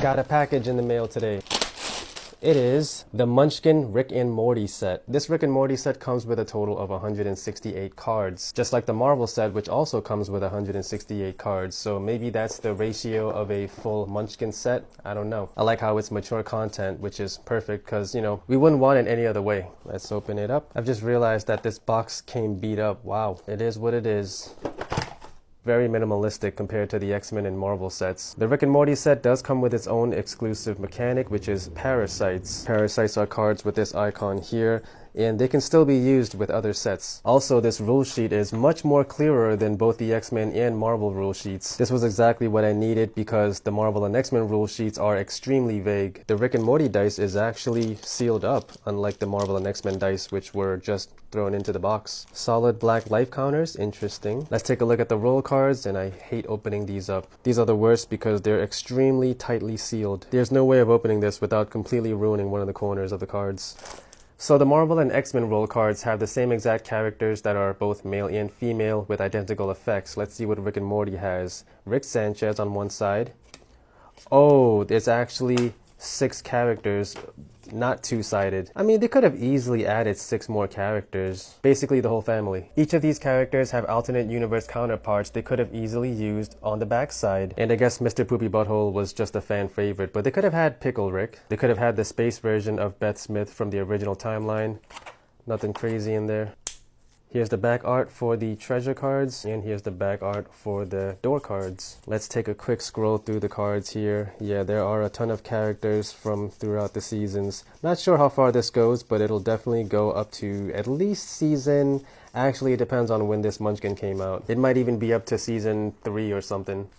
Got a package in the mail today. It is the MunchKin Rick and Morty set. This Rick and Morty set comes with a total of 168 cards, just like the Marvel set, which also comes with 168 cards. So maybe that's the ratio of a full MunchKin set. I don't know. I like how it's mature content, which is perfect because, you know, we wouldn't want it any other way. Let's open it up. I've just realized that this box came beat up. Wow, it is what it is. Very minimalistic compared to the X-Men and Marvel sets. The Rick and Morty set does come with its own exclusive mechanic, which is parasites. Parasites are cards with this icon here, and they can still be used with other sets. Also, this rule sheet is much more clearer than both the X-Men and Marvel rule sheets. This was exactly what I needed because the Marvel and X-Men rule sheets are extremely vague. The Rick and Morty dice is actually sealed up, unlike the Marvel and X-Men dice, which were just thrown into the box. Solid black life counters, interesting. Let's take a look at the roll cards, and I hate opening these up. These are the worst because they're extremely tightly sealed. There's no way of opening this without completely ruining one of the corners of the cards. So the Marvel and X-Men roll cards have the same exact characters that are both male and female with identical effects. Let's see what Rick and Morty has. Rick Sanchez on one side. Oh, there's actually 6 characters, not two-sided. I mean, they could have easily added 6 more characters. Basically the whole family. Each of these characters have alternate universe counterparts they could have easily used on the backside. And I guess Mr. Poopy Butthole was just a fan favorite, but they could have had Pickle Rick. They could have had the space version of Beth Smith from the original timeline. Nothing crazy in there. Here's the back art for the treasure cards, and here's the back art for the door cards. Let's take a quick scroll through the cards here. Yeah, there are a ton of characters from throughout the seasons. Not sure how far this goes, but it'll definitely go up to at least season... Actually, it depends on when this MunchKin came out. It might even be up to season 3 or something.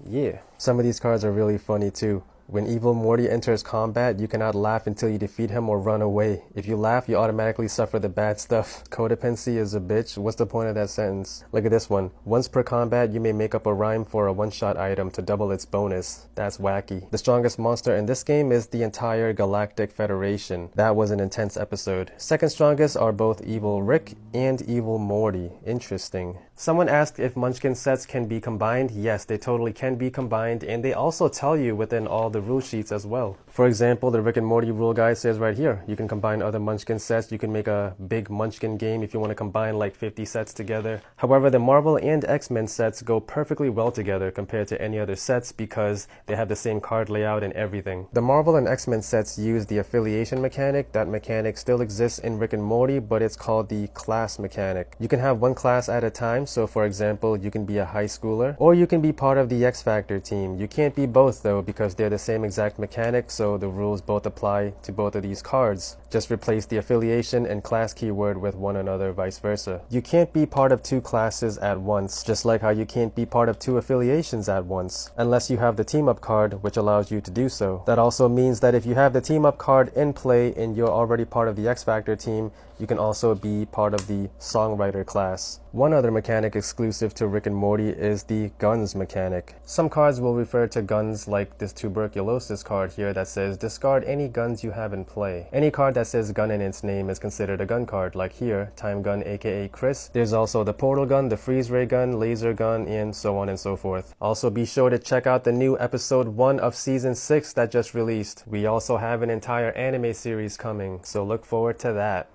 Yeah, some of these cards are really funny too. When Evil Morty enters combat, you cannot laugh until you defeat him or run away. If you laugh, you automatically suffer the bad stuff. Codependency is a bitch. What's the point of that sentence? Look at this one. Once per combat, you may make up a rhyme for a one-shot item to double its bonus. That's wacky. The strongest monster in this game is the entire Galactic Federation. That was an intense episode. Second strongest are both Evil Rick and Evil Morty. Interesting. Someone asked if MunchKin sets can be combined. Yes, they totally can be combined, and they also tell you within all the rule sheets as well. For example, the Rick and Morty rule guide says right here, you can combine other MunchKin sets. You can make a big MunchKin game if you want to combine like 50 sets together. However, the Marvel and X-Men sets go perfectly well together compared to any other sets because they have the same card layout and everything. The Marvel and X-Men sets use the affiliation mechanic. That mechanic still exists in Rick and Morty, but it's called the class mechanic. You can have one class at a time. So for example, you can be a high schooler or you can be part of the X Factor team. You can't be both though because they're the same exact mechanic, so the rules both apply to both of these cards. Just replace the affiliation and class keyword with one another, vice versa. You can't be part of 2 classes at once, just like how you can't be part of 2 affiliations at once, unless you have the team up card, which allows you to do so. That also means that if you have the team up card in play and you're already part of the X Factor team, you can also be part of the songwriter class. One other mechanic exclusive to Rick and Morty is the guns mechanic. Some cards will refer to guns like this tuberculosis card here that says discard any guns you have in play. Any card that says gun in its name is considered a gun card, like here, Time Gun aka Chris. There's also the portal gun, the freeze ray gun, laser gun, and so on and so forth. Also be sure to check out the new episode 1 of season 6 that just released. We also have an entire anime series coming, so look forward to that.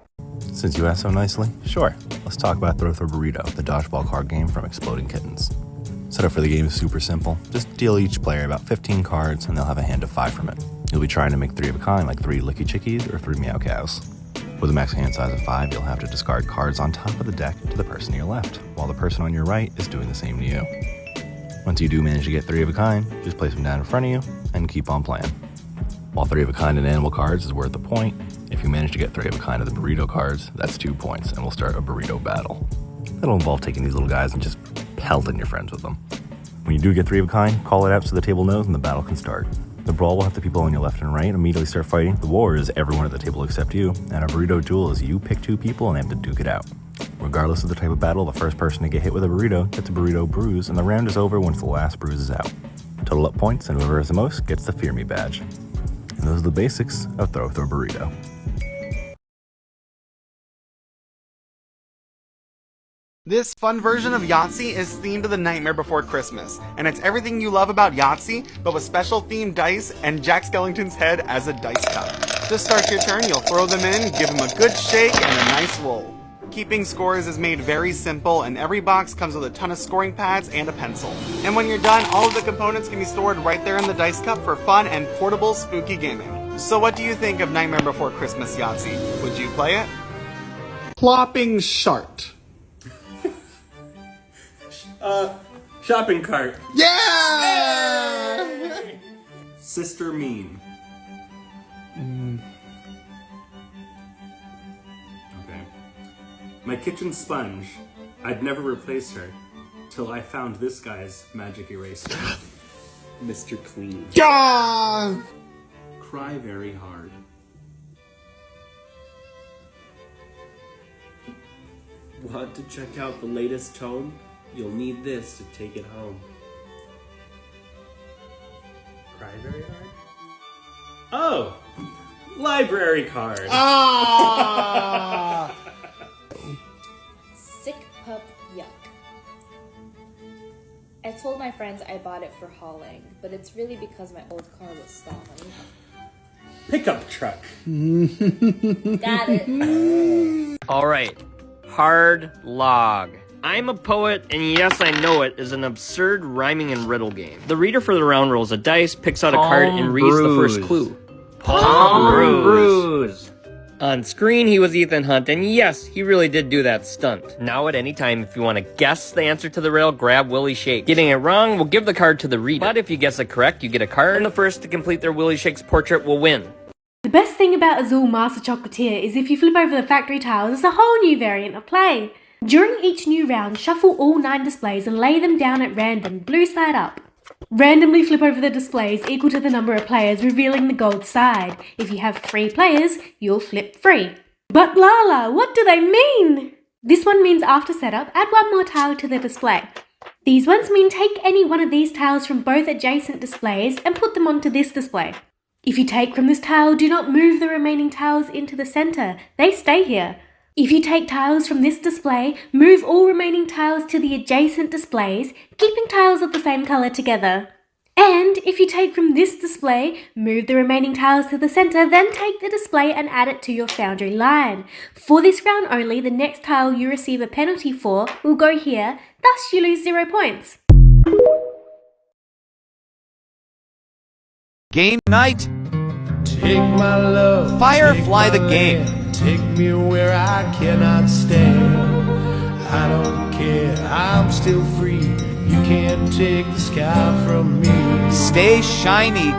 Since you asked so nicely, sure. Let's talk about Throw Throw Burrito, the dodgeball card game from Exploding Kittens. Setup for the game is super simple. Just deal each player about 15 cards and they'll have a hand of 5 from it. You'll be trying to make 3 of a kind, like 3 Licky Chickies or 3 Meow Cows. With a max hand size of 5, you'll have to discard cards on top of the deck to the person to your left, while the person on your right is doing the same to you. Once you do manage to get 3 of a kind, just place them down in front of you and keep on playing. While 3 of a kind and animal cards is worth a point, if you manage to get 3 of a kind of the burrito cards, that's 2 points, and we'll start a burrito battle. That'll involve taking these little guys and just pelting your friends with them. When you do get 3 of a kind, call it out so the table knows and the battle can start. The brawl will have the people on your left and right immediately start fighting. The war is everyone at the table except you, and a burrito duel is you pick 2 people and they have to duke it out. Regardless of the type of battle, the first person to get hit with a burrito gets a burrito bruise, and the round is over once the last bruise is out. Total up points, and whoever has the most gets the Fear Me badge. And those are the basics of Throw Throw Burrito. This fun version of Yahtzee is themed to the Nightmare Before Christmas, and it's everything you love about Yahtzee, but with special themed dice and Jack Skellington's head as a dice cup. To start your turn, you'll throw them in, give them a good shake, and a nice roll. Keeping scores is made very simple, and every box comes with a ton of scoring pads and a pencil. And when you're done, all of the components can be stored right there in the dice cup for fun and portable spooky gaming. So what do you think of Nightmare Before Christmas Yahtzee? Would you play it? Plopping Shart. Shopping cart. Yeah! Sister Mean. Okay. My kitchen sponge. I'd never replace her till I found this guy's magic eraser. Mr. Clean. Yeah! Cry very hard. Want to check out the latest tome? You'll need this to take it home. Cry very hard? Oh! Library card! Ah! Sick pup yuck. I told my friends I bought it for hauling, but it's really because my old car was stolen. Pickup truck. Got it. Alright, hard log. I'm a poet, and yes, I know it, is an absurd rhyming and riddle game. The reader for the round rolls a dice, picks out a card, and reads the first clue. Palm bruise. On screen, he was Ethan Hunt, and yes, he really did do that stunt. Now at any time, if you want to guess the answer to the riddle, grab Willie Shake. Getting it wrong will give the card to the reader. But if you guess it correct, you get a card, and the first to complete their Willie Shake's portrait will win. The best thing about Azul Master Chocolatier is if you flip over the factory tiles, it's a whole new variant of play. During each new round, shuffle all 9 displays and lay them down at random, blue side up. Randomly flip over the displays equal to the number of players, revealing the gold side. If you have 3 players, you'll flip 3. But Lala, what do they mean? This one means after setup, add 1 more tile to the display. These ones mean take any one of these tiles from both adjacent displays and put them onto this display. If you take from this tile, do not move the remaining tiles into the center. They stay here. If you take tiles from this display, move all remaining tiles to the adjacent displays, keeping tiles of the same color together. And if you take from this display, move the remaining tiles to the center, then take the display and add it to your foundry line. For this round only, the next tile you receive a penalty for will go here, thus you lose 0 points. Game night. Take my love, Firefly the game. Take me where I cannot stand. I don't care, I'm still free. You can't take the sky from me. Stay shiny.